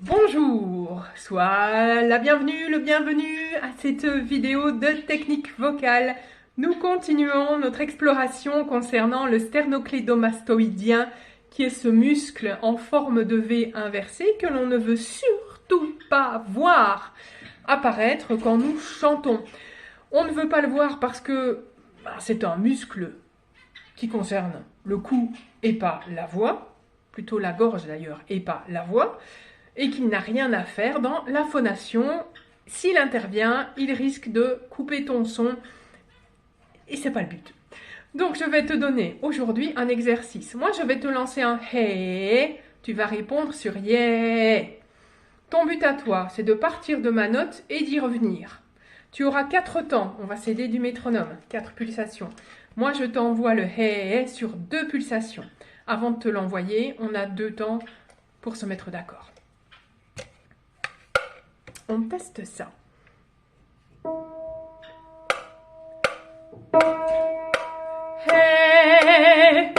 Bonjour, sois la bienvenue, le bienvenu à cette vidéo de technique vocale. Nous continuons notre exploration concernant le sternoclédomastoïdien, qui est ce muscle en forme de V inversé que l'on ne veut surtout pas voir apparaître quand nous chantons. On ne veut pas le voir parce que c'est un muscle qui concerne le cou et pas la voix, plutôt la gorge d'ailleurs et pas la voix, et qu'il n'a rien à faire dans la phonation. S'il intervient, il risque de couper ton son et c'est pas le but. Donc je vais te donner aujourd'hui un exercice. Moi je vais te lancer un hey, tu vas répondre sur yeah. Ton but à toi, c'est de partir de ma note et d'y revenir. Tu auras 4 temps, on va s'aider du métronome, 4 pulsations. Moi je t'envoie le hey sur 2 pulsations. Avant de te l'envoyer, on a 2 temps pour se mettre d'accord. On teste ça. Hey.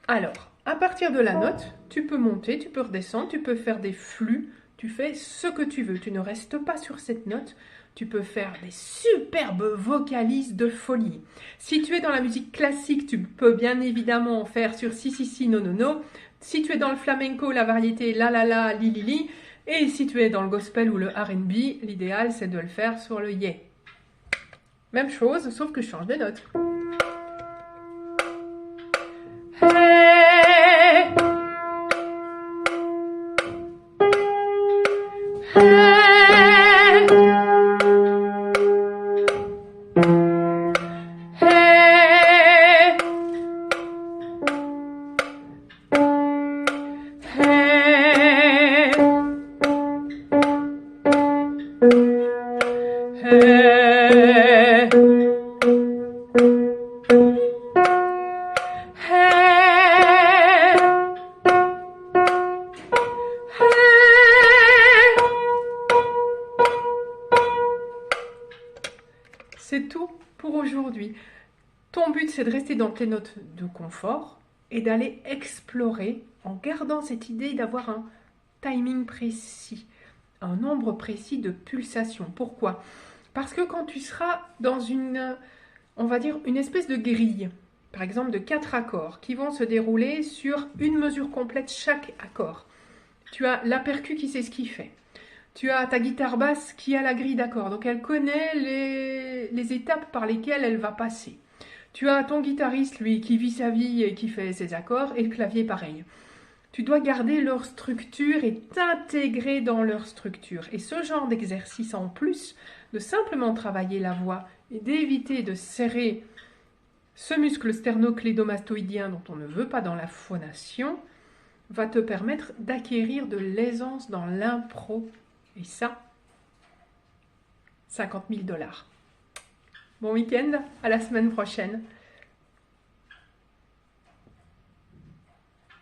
Alors, à partir de la note, tu peux monter, tu peux redescendre, tu peux faire des flux, tu fais ce que tu veux. Tu ne restes pas sur cette note. Tu peux faire des superbes vocalises de folie. Si tu es dans la musique classique, tu peux bien évidemment en faire sur si, si, si, non, non, non. Si tu es dans le flamenco, la variété la, la, la, li, li, li. Et si tu es dans le gospel ou le R&B, l'idéal c'est de le faire sur le yeah. Même chose, sauf que je change de note. Hey. Hey. Hey. Hey. Hey. C'est tout pour aujourd'hui. Ton but, c'est de rester dans tes notes de confort et d'aller explorer en gardant cette idée d'avoir un timing précis, un nombre précis de pulsations. Pourquoi? Parce que quand tu seras dans on va dire, une espèce de grille, par exemple de 4 accords, qui vont se dérouler sur une mesure complète chaque accord. Tu as la percu qui sait ce qu'il fait. Tu as ta guitare basse qui a la grille d'accords, donc elle connaît les étapes par lesquelles elle va passer. Tu as ton guitariste, lui, qui vit sa vie et qui fait ses accords, et le clavier pareil. Tu dois garder leur structure et t'intégrer dans leur structure. Et ce genre d'exercice en plus, de simplement travailler la voix et d'éviter de serrer ce muscle sternoclédomastoïdien dont on ne veut pas dans la phonation, va te permettre d'acquérir de l'aisance dans l'impro. Et ça, 50 000 $. Bon week-end, à la semaine prochaine.